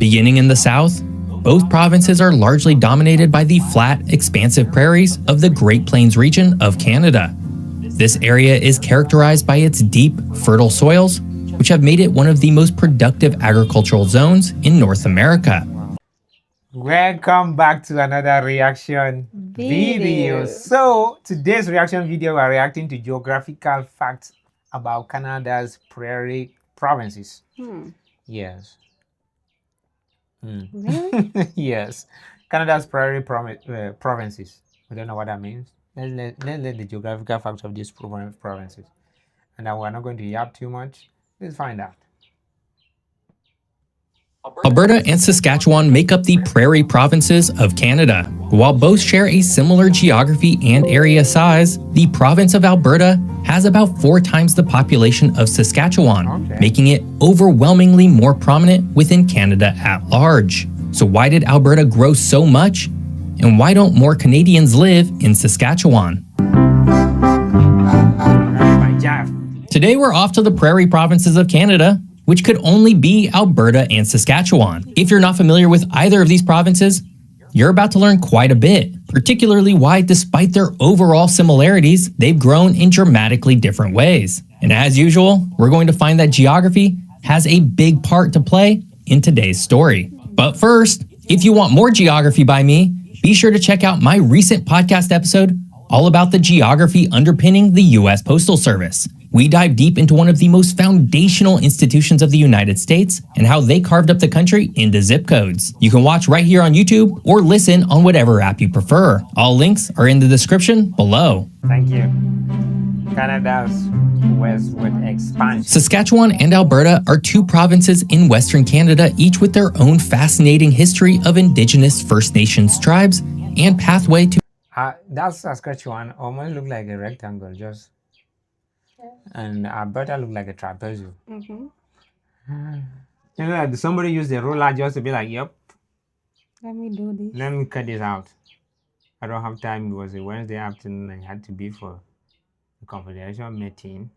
Beginning in the south, both provinces are largely dominated by the flat, expansive prairies of the Great Plains region of Canada. This area is characterized by its deep, fertile soils, which have made it one of the most productive agricultural zones in North America. Welcome back to another reaction video. So today's reaction video, we're reacting to geographical facts about Canada's prairie provinces. Yes. Really? Yes, Canada's prairie provinces. I don't know what that means. Let's let the geographical facts of these provinces, and then we're not going to yap too much. Let's find out. Alberta and Saskatchewan make up the prairie provinces of Canada. While both share a similar geography and area size, the province of Alberta has about 4 times the population of Saskatchewan, making it overwhelmingly more prominent within Canada at large. So why did Alberta grow so much? And why don't more Canadians live in Saskatchewan? Today we're off to the prairie provinces of Canada, which could only be Alberta and Saskatchewan. If you're not familiar with either of these provinces, you're about to learn quite a bit, particularly why, despite their overall similarities, they've grown in dramatically different ways. And as usual, we're going to find that geography has a big part to play in today's story. But first, if you want more geography by me, be sure to check out my recent podcast episode all about the geography underpinning the U.S. Postal Service. We dive deep into one of the most foundational institutions of the United States and how they carved up the country into zip codes. You can watch right here on YouTube or listen on whatever app you prefer. All links are in the description below. Thank you. Canada's westward expansion. Saskatchewan and Alberta are 2 provinces in Western Canada, each with their own fascinating history of Indigenous First Nations tribes and pathway to... That Saskatchewan almost looked like a rectangle, just... And Alberta looked like a trapezoid. You know, like somebody used a ruler just to be like, yep. Let me do this. Let me cut this out. I don't have time. It was a Wednesday afternoon. I had to be for a confidential meeting.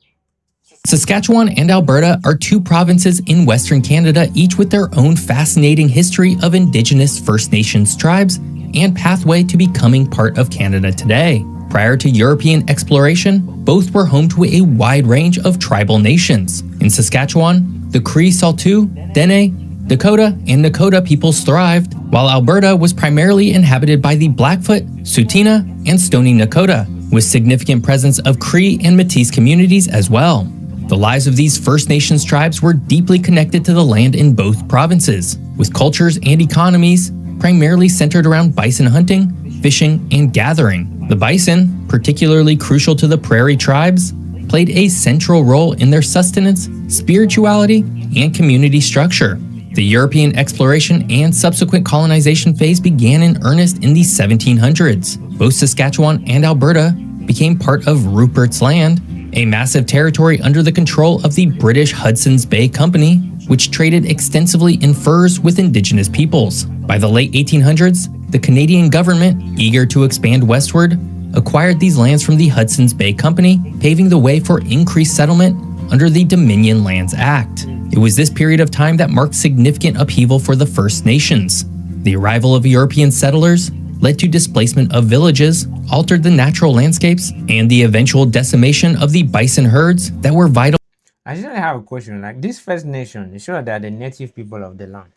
Saskatchewan and Alberta are 2 provinces in Western Canada, each with their own fascinating history of Indigenous First Nations tribes and pathway to becoming part of Canada today. Prior to European exploration, both were home to a wide range of tribal nations. In Saskatchewan, the Cree, Saulteaux, Dene, Dakota, and Nakota peoples thrived, while Alberta was primarily inhabited by the Blackfoot, Tsuut'ina, and Stoney Nakoda, with significant presence of Cree and Métis communities as well. The lives of these First Nations tribes were deeply connected to the land in both provinces, with cultures and economies primarily centered around bison hunting, fishing, and gathering. The bison, particularly crucial to the prairie tribes, played a central role in their sustenance, spirituality, and community structure. The European exploration and subsequent colonization phase began in earnest in the 1700s. Both Saskatchewan and Alberta became part of Rupert's Land, a massive territory under the control of the British Hudson's Bay Company, which traded extensively in furs with Indigenous peoples. By the late 1800s, the Canadian government, eager to expand westward, acquired these lands from the Hudson's Bay Company, paving the way for increased settlement under the Dominion Lands Act. It was this period of time that marked significant upheaval for the First Nations. The arrival of European settlers led to displacement of villages, altered the natural landscapes, and the eventual decimation of the bison herds that were vital. I just have a question. Like, this First Nation, it's sure that the native people of the land.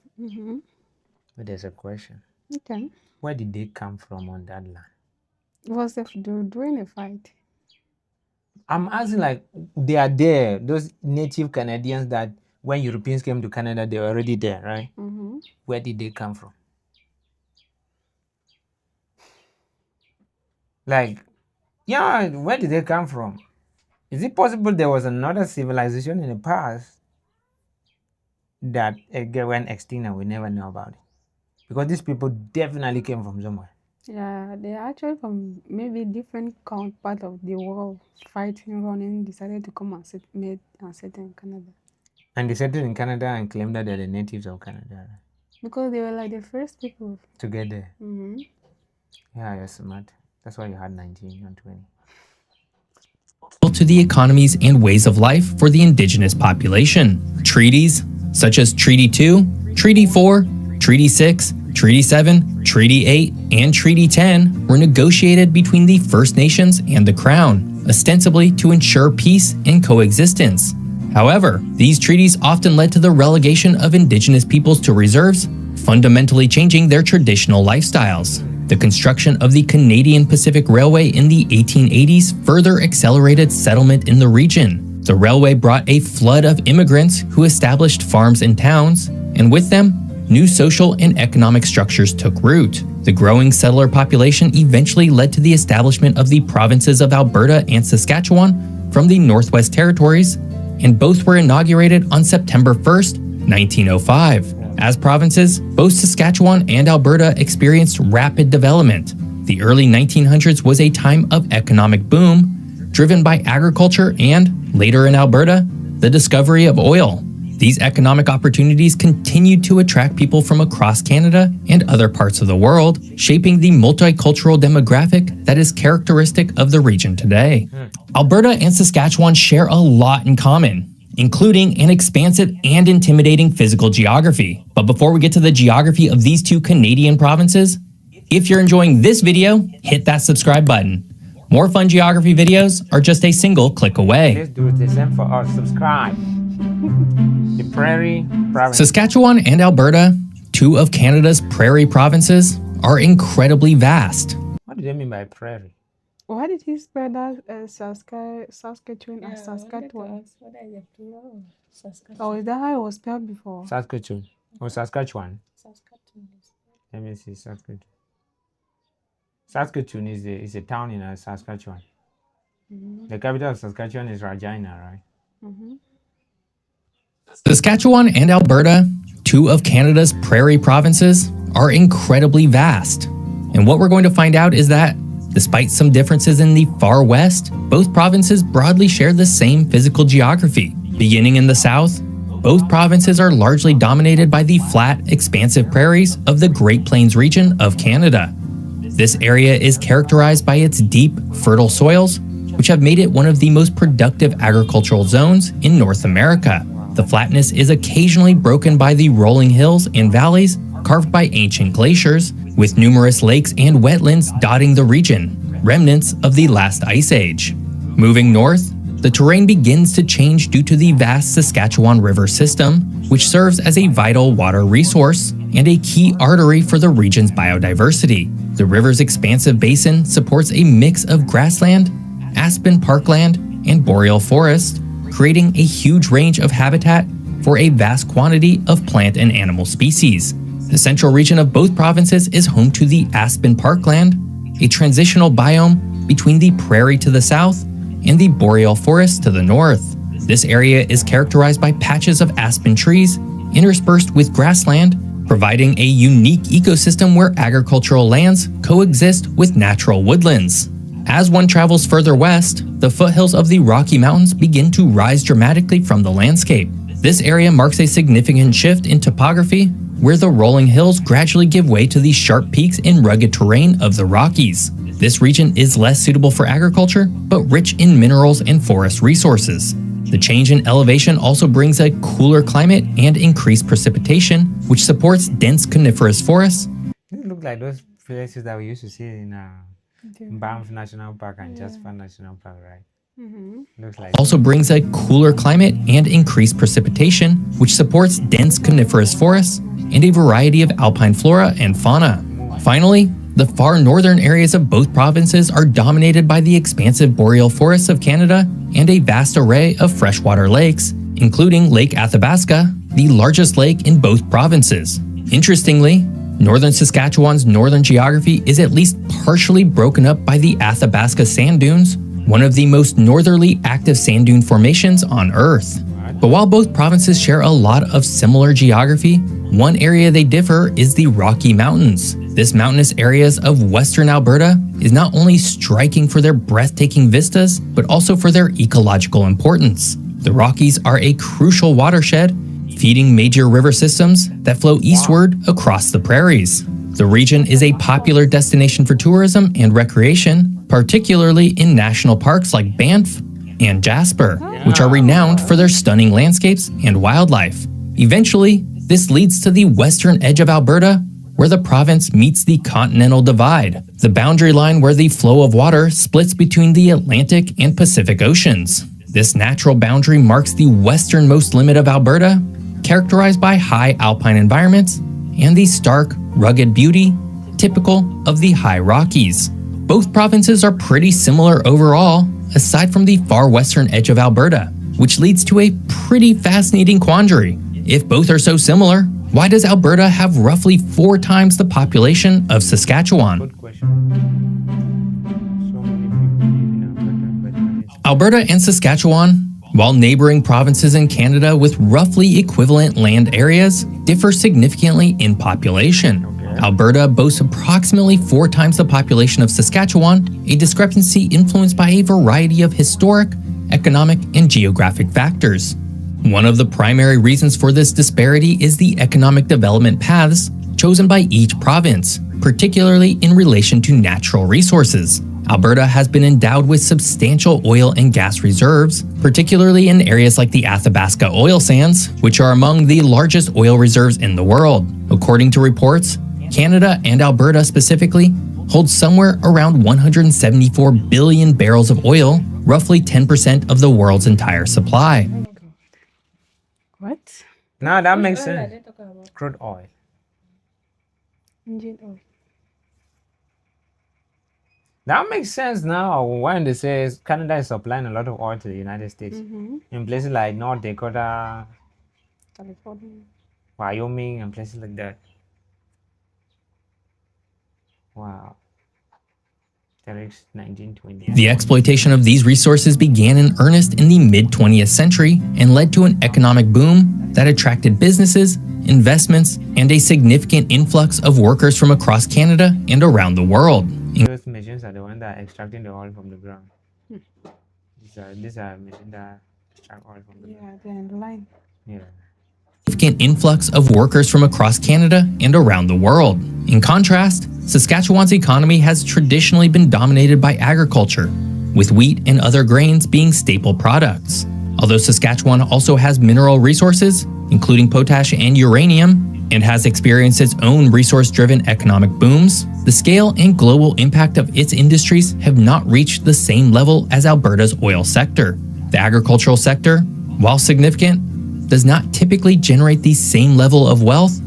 But there's a question. Okay. Where did they come from on that land? Was during a fight? I'm asking, like, they are there. Those native Canadians that when Europeans came to Canada, they were already there, right? Where did they come from? Like, yeah, where did they come from? Is it possible there was another civilization in the past that went extinct and we never know about it? Because these people definitely came from somewhere. Yeah, they are actually from maybe different part of the world, fighting, running, decided to come and settle in Canada. And they settled in Canada and claimed that they're the natives of Canada, right? Because they were like the first people to get there. Yeah, you're smart. That's why you had 19 and 20. To the economies and ways of life for the Indigenous population. Treaties, such as Treaty 2, Treaty 4, Treaty 6, Treaty 7, Treaty 8, and Treaty 10 were negotiated between the First Nations and the Crown, ostensibly to ensure peace and coexistence. However, these treaties often led to the relegation of Indigenous peoples to reserves, fundamentally changing their traditional lifestyles. The construction of the Canadian Pacific Railway in the 1880s further accelerated settlement in the region. The railway brought a flood of immigrants who established farms and towns, and with them, new social and economic structures took root. The growing settler population eventually led to the establishment of the provinces of Alberta and Saskatchewan from the Northwest Territories, and both were inaugurated on September 1st, 1905. As provinces, both Saskatchewan and Alberta experienced rapid development. The early 1900s was a time of economic boom, driven by agriculture and, later in Alberta, the discovery of oil. These economic opportunities continued to attract people from across Canada and other parts of the world, shaping the multicultural demographic that is characteristic of the region today. Alberta and Saskatchewan share a lot in common, including an expansive and intimidating physical geography. But before we get to the geography of these two Canadian provinces, if you're enjoying this video, hit that subscribe button. More fun geography videos are just a single click away. Let's do the same for us. Subscribe. The Prairie province. Saskatchewan and Alberta, two of Canada's prairie provinces, are incredibly vast. What do they mean by prairie? Why did he spell that Saskatchewan and Saskatchewan? Oh, is that how it was spelled before? Saskatchewan. Or Saskatchewan. Let me see. Saskatchewan. Saskatchewan is a town in Saskatchewan. The capital of Saskatchewan is Regina, right? Saskatchewan and Alberta, two of Canada's prairie provinces, are incredibly vast. And what we're going to find out is that, despite some differences in the far west, both provinces broadly share the same physical geography. Beginning in the south, both provinces are largely dominated by the flat, expansive prairies of the Great Plains region of Canada. This area is characterized by its deep, fertile soils, which have made it one of the most productive agricultural zones in North America. The flatness is occasionally broken by the rolling hills and valleys carved by ancient glaciers, with numerous lakes and wetlands dotting the region, remnants of the last ice age. Moving north, the terrain begins to change due to the vast Saskatchewan River system, which serves as a vital water resource and a key artery for the region's biodiversity. The river's expansive basin supports a mix of grassland, aspen parkland, and boreal forest, creating a huge range of habitat for a vast quantity of plant and animal species. The central region of both provinces is home to the aspen parkland, a transitional biome between the prairie to the south and the boreal forest to the north. This area is characterized by patches of aspen trees interspersed with grassland, providing a unique ecosystem where agricultural lands coexist with natural woodlands. As one travels further west, the foothills of the Rocky Mountains begin to rise dramatically from the landscape. This area marks a significant shift in topography, where the rolling hills gradually give way to the sharp peaks and rugged terrain of the Rockies. This region is less suitable for agriculture, but rich in minerals and forest resources. The change in elevation also brings a cooler climate and increased precipitation, which supports dense coniferous forests. It looks like those places that we used to see in Banff National Park and Jasper National Park, right? Looks like Also brings a cooler climate and increased precipitation, which supports dense coniferous forests and a variety of alpine flora and fauna. Finally, the far northern areas of both provinces are dominated by the expansive boreal forests of Canada and a vast array of freshwater lakes, including Lake Athabasca, the largest lake in both provinces. Interestingly, northern Saskatchewan's northern geography is at least partially broken up by the Athabasca sand dunes, one of the most northerly active sand dune formations on Earth. But while both provinces share a lot of similar geography, one area they differ is the Rocky Mountains. This mountainous areas of western Alberta is not only striking for their breathtaking vistas, but also for their ecological importance. The Rockies are a crucial watershed, feeding major river systems that flow eastward across the prairies. The region is a popular destination for tourism and recreation, particularly in national parks like Banff and Jasper, which are renowned for their stunning landscapes and wildlife. Eventually, This leads to the western edge of Alberta, where the province meets the Continental Divide, the boundary line where the flow of water splits between the Atlantic and Pacific Oceans. This natural boundary marks the westernmost limit of Alberta, characterized by high alpine environments and the stark, rugged beauty typical of the high Rockies. Both provinces are pretty similar overall, aside from the far western edge of Alberta, which leads to a pretty fascinating quandary. If both are so similar, why does Alberta have roughly 4 times the population of Saskatchewan? Good question. So many people live in Alberta, but Alberta and Saskatchewan, while neighboring provinces in Canada with roughly equivalent land areas, differ significantly in population. Alberta boasts approximately 4 times the population of Saskatchewan, a discrepancy influenced by a variety of historic, economic, and geographic factors. One of the primary reasons for this disparity is the economic development paths chosen by each province, particularly in relation to natural resources. Alberta has been endowed with substantial oil and gas reserves, particularly in areas like the Athabasca oil sands, which are among the largest oil reserves in the world. According to reports, Canada and Alberta specifically hold somewhere around 174 billion barrels of oil, roughly 10% of the world's entire supply. What? now that makes Which oil are sense. they talking about? Crude oil. Engine oil. That makes sense now when they say Canada is supplying a lot of oil to the United States. In places like North Dakota, California. Wyoming, and places like that. Wow. Derek's 1920. The exploitation of these resources began in earnest in the mid-20th century and led to an economic boom that attracted businesses, investments, and a significant influx of workers from across Canada and around the world. Those machines are the ones that are extracting the oil from the ground. These are machines that extract oil from the ground. Yeah, they're in the line. Yeah. Significant influx of workers from across Canada and around the world. In contrast, Saskatchewan's economy has traditionally been dominated by agriculture, with wheat and other grains being staple products. Although Saskatchewan also has mineral resources, including potash and uranium, and has experienced its own resource-driven economic booms, the scale and global impact of its industries have not reached the same level as Alberta's oil sector. The agricultural sector, while significant, does not typically generate the same level of wealth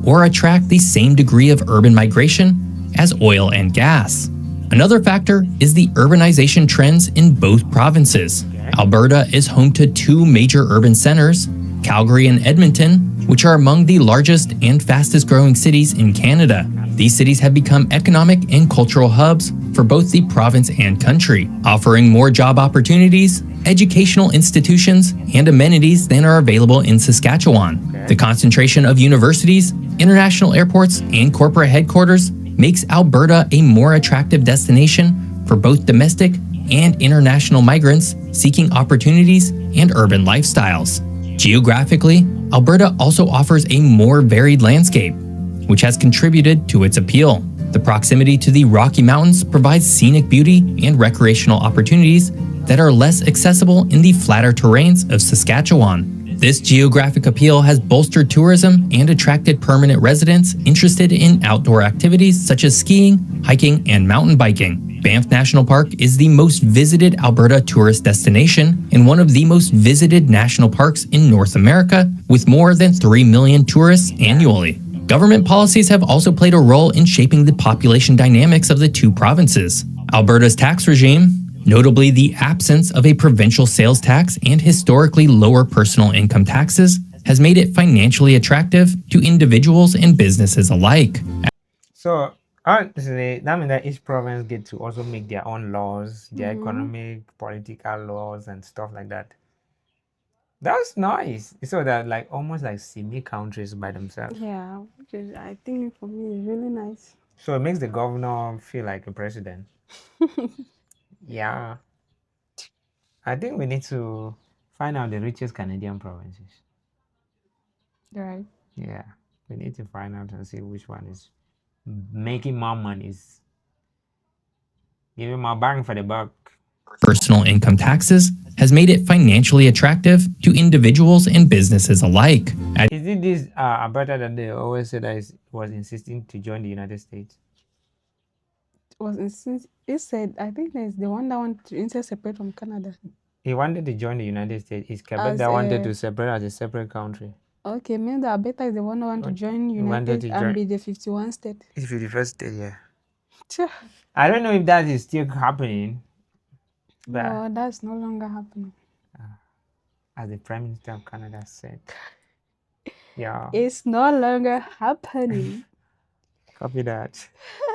or attract the same degree of urban migration as oil and gas. Another factor is the urbanization trends in both provinces. Alberta is home to 2 major urban centers, Calgary and Edmonton, which are among the largest and fastest growing cities in Canada. These cities have become economic and cultural hubs for both the province and country, offering more job opportunities, educational institutions, and amenities than are available in Saskatchewan. The concentration of universities, international airports, and corporate headquarters makes Alberta a more attractive destination for both domestic and international migrants seeking opportunities and urban lifestyles. Geographically, Alberta also offers a more varied landscape, which has contributed to its appeal. The proximity to the Rocky Mountains provides scenic beauty and recreational opportunities that are less accessible in the flatter terrains of Saskatchewan. This geographic appeal has bolstered tourism and attracted permanent residents interested in outdoor activities such as skiing, hiking, and mountain biking. Banff National Park is the most visited Alberta tourist destination and one of the most visited national parks in North America, with more than 3 million tourists annually. Government policies have also played a role in shaping the population dynamics of the 2 provinces. Alberta's tax regime, notably the absence of a provincial sales tax and historically lower personal income taxes, has made it financially attractive to individuals and businesses alike. So that means that each province get to also make their own laws, their economic, political laws, and stuff like that. That's nice. So that like almost like semi countries by themselves. Yeah, which is, I think for me is really nice. So it makes the governor feel like a president. Yeah. I think we need to find out the richest Canadian provinces. Right. Yeah. We need to find out and see which one is making more money, is giving more bang for the buck. Personal income taxes has made it financially attractive to individuals and businesses alike. Is it this Alberta that they always said that was insisting to join the United States? It said, I think there's the one that wanted to insert separate from Canada. He wanted to join the United States. It's Quebec that wanted to separate as a separate country. Okay, maybe Alberta is the one that wanted to join United and be the 51 state. It's 51st state, yeah. Sure. I don't know if that is still happening. But No, that's no longer happening. as the Prime Minister of Canada said, yeah, It's no longer happening. copy that.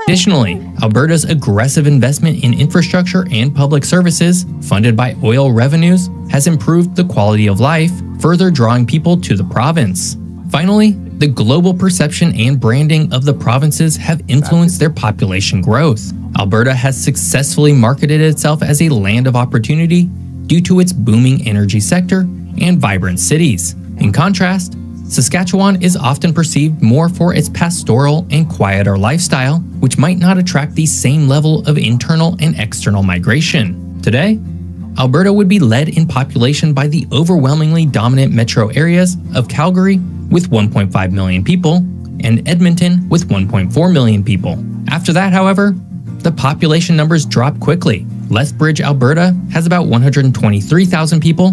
Additionally, Alberta's aggressive investment in infrastructure and public services, funded by oil revenues, has improved the quality of life, further drawing people to the province. Finally, the global perception and branding of the provinces have influenced their population growth. Alberta has successfully marketed itself as a land of opportunity due to its booming energy sector and vibrant cities. In contrast, Saskatchewan is often perceived more for its pastoral and quieter lifestyle, which might not attract the same level of internal and external migration. Today, Alberta would be led in population by the overwhelmingly dominant metro areas of Calgary with 1.5 million people and Edmonton with 1.4 million people. After that, however, the population numbers drop quickly. Lethbridge, Alberta has about 123,000 people,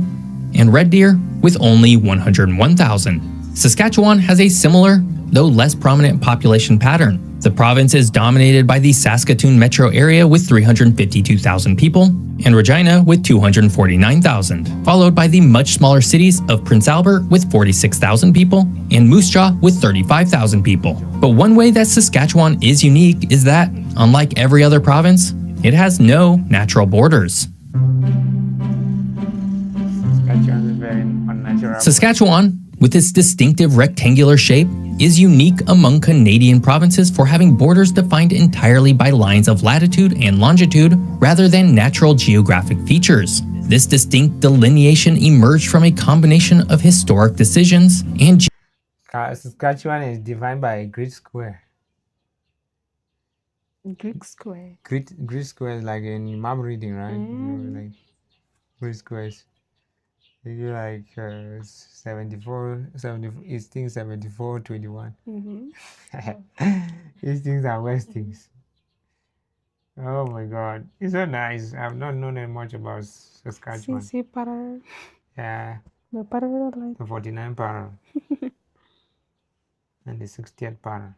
and Red Deer with only 101,000. Saskatchewan has a similar, though less prominent population pattern. The province is dominated by the Saskatoon metro area with 352,000 people and Regina with 249,000, followed by the much smaller cities of Prince Albert with 46,000 people and Moose Jaw with 35,000 people. But one way that Saskatchewan is unique is that, unlike every other province, it has no natural borders. Saskatchewan is very unnatural. Saskatchewan, with its distinctive rectangular shape, is unique among Canadian provinces for having borders defined entirely by lines of latitude and longitude rather than natural geographic features. This distinct delineation emerged from a combination of historic decisions and Saskatchewan is defined by a grid square. Greek square. Grid square is like in map reading, right? You know, like grid squares. They do like 70, easting 74, 21. Eastings and westings. Oh my God, it's so nice. I've not known that much about Saskatchewan. CC parallel. Yeah, The parallel line. the 49 parallel and the 60th parallel.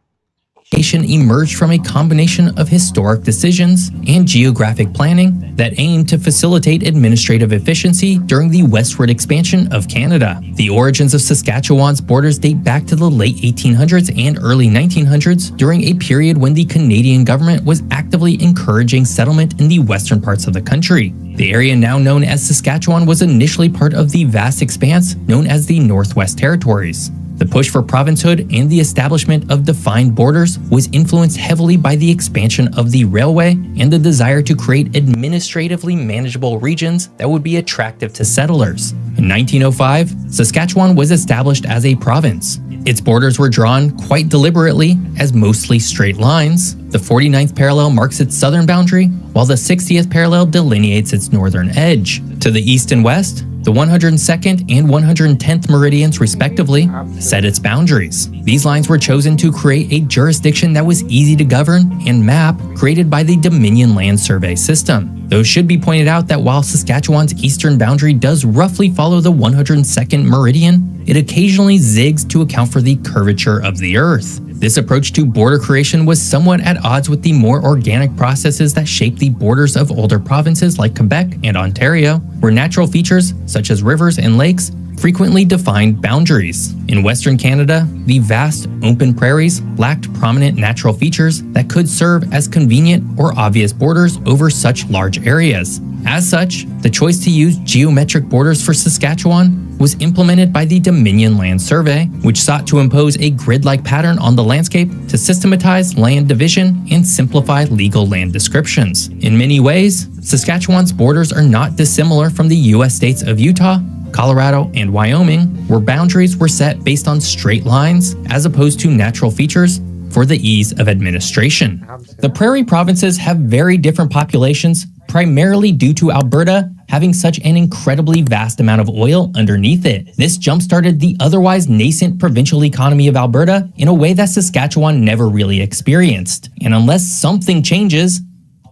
nation emerged from a combination of historic decisions and geographic planning that aimed to facilitate administrative efficiency during the westward expansion of Canada. The origins of Saskatchewan's borders date back to the late 1800s and early 1900s, during a period when the Canadian government was actively encouraging settlement in the western parts of the country. The area now known as Saskatchewan was initially part of the vast expanse known as the Northwest Territories. The push for provincehood and the establishment of defined borders was influenced heavily by the expansion of the railway and the desire to create administratively manageable regions that would be attractive to settlers. In 1905, Saskatchewan was established as a province. Its borders were drawn quite deliberately as mostly straight lines. The 49th parallel marks its southern boundary, while the 60th parallel delineates its northern edge. To the east and west, the 102nd and 110th meridians, respectively, set its boundaries. These lines were chosen to create a jurisdiction that was easy to govern and map, created by the Dominion Land Survey system. Though it should be pointed out that while Saskatchewan's eastern boundary does roughly follow the 102nd meridian, it occasionally zigs to account for the curvature of the Earth. This approach to border creation was somewhat at odds with the more organic processes that shaped the borders of older provinces like Quebec and Ontario, where natural features such as rivers and lakes frequently defined boundaries. In Western Canada, the vast, open prairies lacked prominent natural features that could serve as convenient or obvious borders over such large areas. As such, the choice to use geometric borders for Saskatchewan was implemented by the Dominion Land Survey, which sought to impose a grid-like pattern on the landscape to systematize land division and simplify legal land descriptions. In many ways, Saskatchewan's borders are not dissimilar from the U.S. states of Utah, Colorado, and Wyoming, where boundaries were set based on straight lines as opposed to natural features for the ease of administration. The Prairie provinces have very different populations, primarily due to Alberta having such an incredibly vast amount of oil underneath it. This jump-started the otherwise nascent provincial economy of Alberta in a way that Saskatchewan never really experienced. And unless something changes,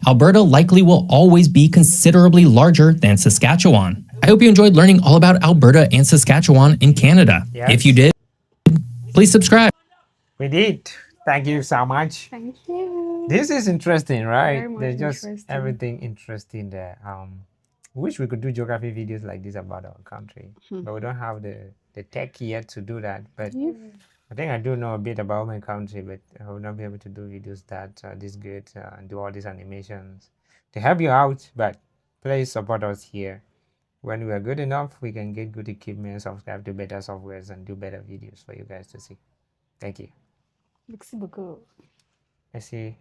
Alberta likely will always be considerably larger than Saskatchewan. I hope you enjoyed learning all about Alberta and Saskatchewan in Canada. Yes. If you did, please subscribe. We did. Thank you so much. Thank you. This is interesting, right? Very much There's just interesting. everything interesting there. Wish we could do geography videos like this about our country, but we don't have the tech yet to do that. But Yep. I think I do know a bit about my country, but I will not be able to do videos that this good and do all these animations to help you out. But please support us here. When we are good enough, we can get good equipment, subscribe to better softwares, and do better videos for you guys to see. Thank you. Merci beaucoup. Merci.